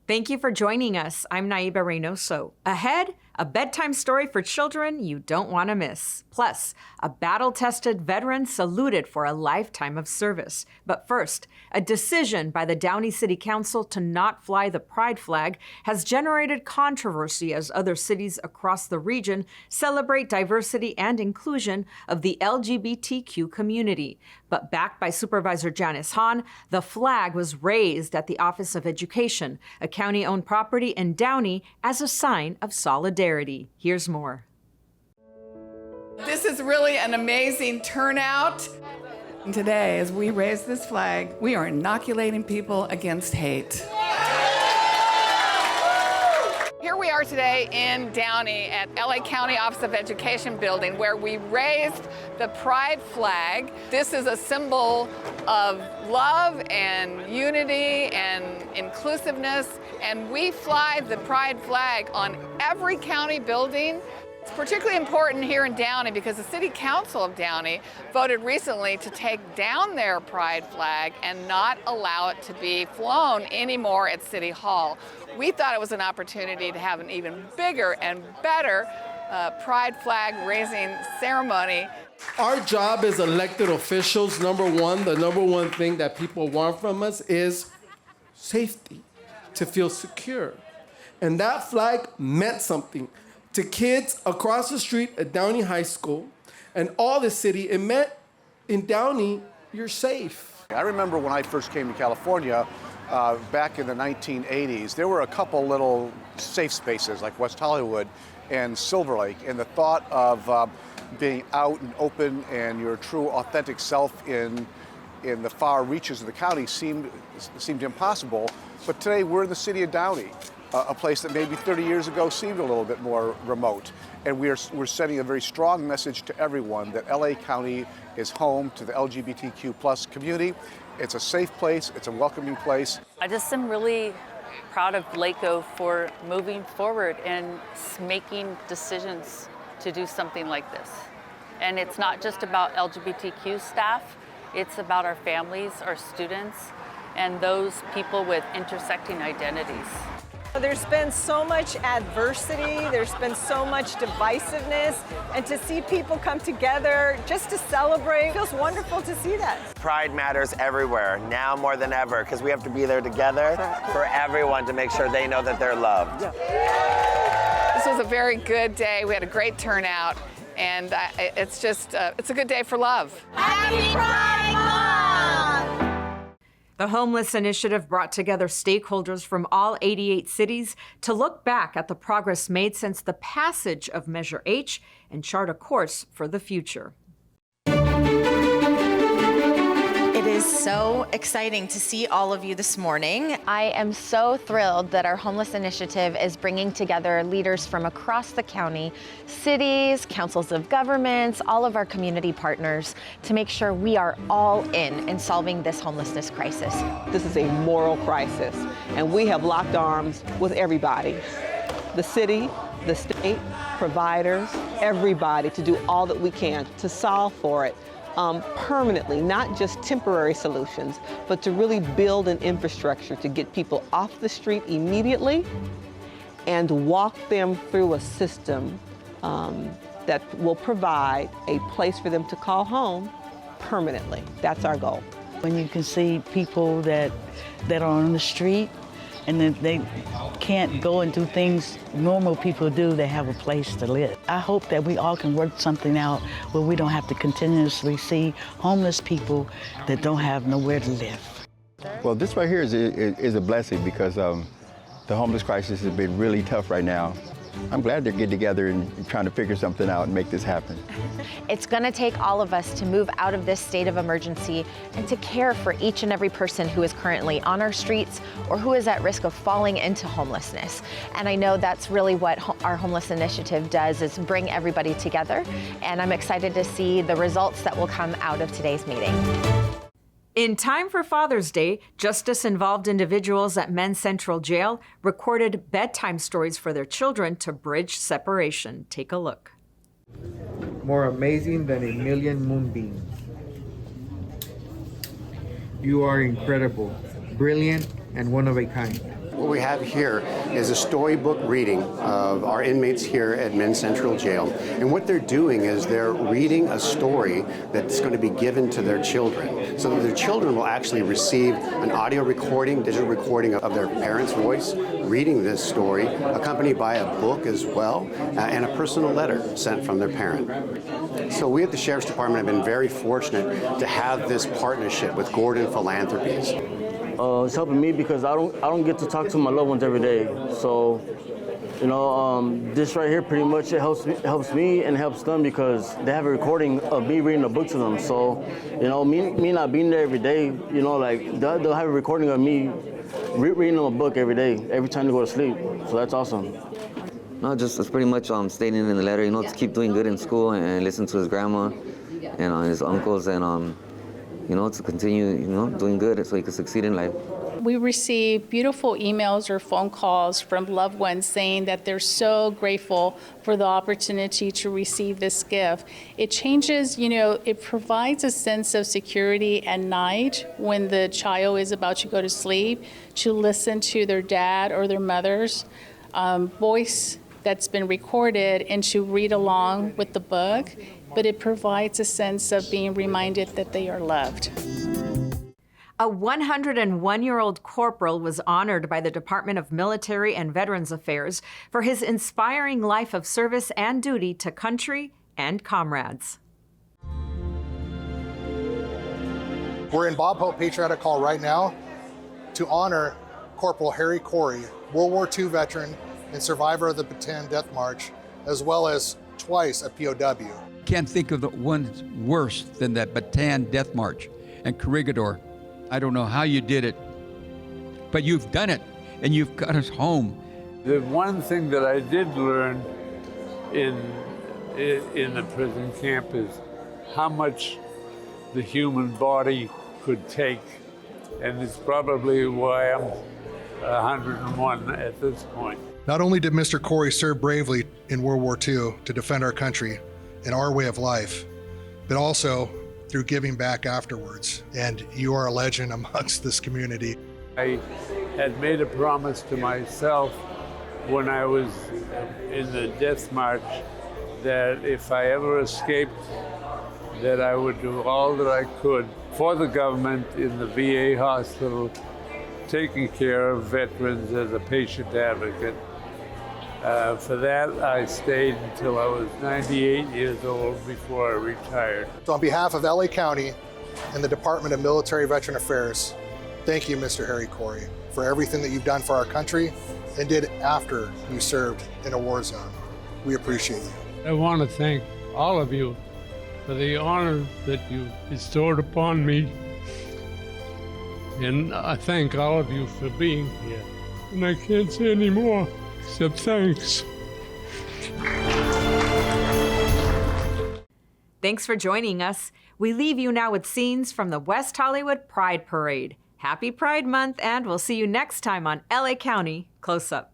Thank you for joining us. I'm Naiba Reynoso. Ahead, a bedtime story for children you don't want to miss. Plus, a battle-tested veteran saluted for a lifetime of service. But first, a decision by the Downey City Council to not fly the pride flag has generated controversy as other cities across the region celebrate diversity and inclusion of the LGBTQ community. But backed by Supervisor Janice Hahn, the flag was raised at the Office of Education, a county-owned property in Downey, as a sign of solidarity. Here's more. This is really an amazing turnout. And today, as we raise this flag, we are inoculating people against hate. Here we are today in Downey at LA County Office of Education building, where we raised the pride flag. This is a symbol of love and unity and inclusiveness, and we fly the pride flag on every county building. It's particularly important here in Downey because the City Council of Downey voted recently to take down their pride flag and not allow it to be flown anymore at City Hall. We thought it was an opportunity to have an even bigger and better pride flag raising ceremony. Our job as elected officials, the number one thing that people want from us is safety, to feel secure. And that flag meant something to kids across the street at Downey High School and all the city. It meant in Downey, you're safe. I remember when I first came to California back in the 1980s, there were a couple little safe spaces like West Hollywood and Silver Lake, and the thought of being out and open and your true authentic self in the far reaches of the county seemed impossible. But today we're in the city of Downey, a place that maybe 30 years ago seemed a little bit more remote. And we're sending a very strong message to everyone that LA County is home to the LGBTQ plus community. It's a safe place, it's a welcoming place. I just am really proud of LACO for moving forward and making decisions to do something like this. And it's not just about LGBTQ staff, it's about our families, our students, and those people with intersecting identities. There's been so much adversity, there's been so much divisiveness, and to see people come together just to celebrate, feels wonderful to see that. Pride matters everywhere, now more than ever, because we have to be there together for everyone to make sure they know that they're loved. This was a very good day. We had a great turnout, and it's a good day for love. Happy Pride Month! The Homeless Initiative brought together stakeholders from all 88 cities to look back at the progress made since the passage of Measure H and chart a course for the future. It is so exciting to see all of you this morning. I am so thrilled that our Homeless Initiative is bringing together leaders from across the county, cities, councils of governments, all of our community partners to make sure we are all in solving this homelessness crisis. This is a moral crisis, and we have locked arms with everybody. The city, the state, providers, everybody to do all that we can to solve for it. Permanently, not just temporary solutions, but to really build an infrastructure to get people off the street immediately and walk them through a system that will provide a place for them to call home permanently. That's our goal. When you can see people that are on the street and that they can't go and do things normal people do, they have a place to live. I hope that we all can work something out where we don't have to continuously see homeless people that don't have nowhere to live. Well, this right here is a blessing because the homeless crisis has been really tough right now. I'm glad they're getting together and trying to figure something out and make this happen. It's going to take all of us to move out of this state of emergency and to care for each and every person who is currently on our streets or who is at risk of falling into homelessness. And I know that's really what our Homeless Initiative does, is bring everybody together. And I'm excited to see the results that will come out of today's meeting. In time for Father's Day, justice-involved individuals at Men's Central Jail recorded bedtime stories for their children to bridge separation. Take a look. More amazing than a million moonbeams. You are incredible, brilliant, and one of a kind. What we have here is a storybook reading of our inmates here at Men's Central Jail. And what they're doing is they're reading a story that's going to be given to their children, so that their children will actually receive an audio recording, digital recording of their parents' voice reading this story, accompanied by a book as well, and a personal letter sent from their parent. So we at the Sheriff's Department have been very fortunate to have this partnership with Gordon Philanthropies. It's helping me because I don't get to talk to my loved ones every day. So, this right here pretty much it helps me and helps them because they have a recording of me reading a book to them. So, me not being there every day, like they'll have a recording of me reading them a book every day, every time they go to sleep. So that's awesome. No, just it's pretty much stating in the letter, to keep doing good in school and listen to his grandma and his uncles and to continue, doing good so he can succeed in life. We receive beautiful emails or phone calls from loved ones saying that they're so grateful for the opportunity to receive this gift. It changes, it provides a sense of security at night when the child is about to go to sleep, to listen to their dad or their mother's voice that's been recorded and to read along with the book. But it provides a sense of being reminded that they are loved. A 101-year-old corporal was honored by the Department of Military and Veterans Affairs for his inspiring life of service and duty to country and comrades. We're in Bob Hope Patriotic Hall right now to honor Corporal Harry Corey, World War II veteran and survivor of the Bataan Death March, as well as twice a POW. Can't think of the one worse than that Bataan Death March and Corregidor. I don't know how you did it, but you've done it, and you've got us home. The one thing that I did learn in the prison camp is how much the human body could take, and it's probably why I'm 101 at this point. Not only did Mr. Corey serve bravely in World War II to defend our country and our way of life, but also through giving back afterwards. And you are a legend amongst this community. I had made a promise to myself when I was in the death march that if I ever escaped, that I would do all that I could for the government in the VA hospital, taking care of veterans as a patient advocate. For that, I stayed until I was 98 years old before I retired. So on behalf of LA County and the Department of Military Veteran Affairs, thank you, Mr. Harry Corey, for everything that you've done for our country and did after you served in a war zone. We appreciate you. I want to thank all of you for the honor that you bestowed upon me. And I thank all of you for being here. And I can't say any more. So thanks. Thanks for joining us. We leave you now with scenes from the West Hollywood Pride Parade. Happy Pride Month, and we'll see you next time on LA County Close Up.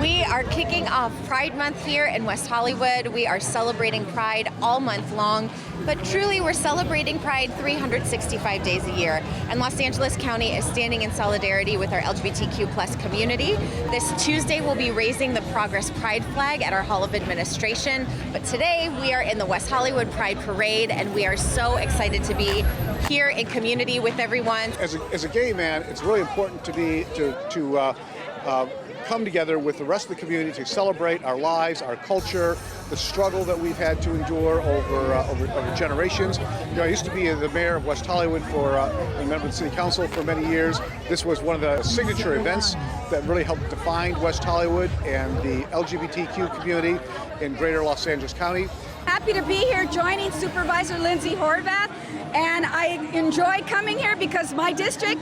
We are kicking off Pride Month here in West Hollywood. We are celebrating Pride all month long, but truly we're celebrating Pride 365 days a year. And Los Angeles County is standing in solidarity with our LGBTQ plus community. This Tuesday we'll be raising the Progress Pride flag at our Hall of Administration, but today we are in the West Hollywood Pride Parade, and we are so excited to be here in community with everyone. As a gay man, it's really important to come together with the rest of the community to celebrate our lives, our culture, the struggle that we've had to endure over generations. I used to be the mayor of West Hollywood and member of the city council for many years. This was one of the signature events that really helped define West Hollywood and the LGBTQ community in greater Los Angeles County. Happy to be here joining Supervisor Lindsay Horvath, and I enjoy coming here because my district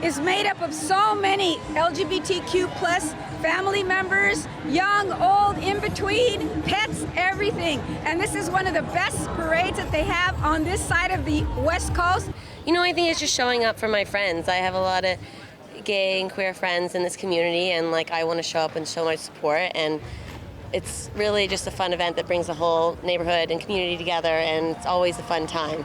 is made up of so many LGBTQ plus family members, young, old, in between, pets, everything. And this is one of the best parades that they have on this side of the West Coast. You know, I think it's just showing up for my friends. I have a lot of gay and queer friends in this community, and like I want to show up and show my support, and it's really just a fun event that brings the whole neighborhood and community together, and it's always a fun time.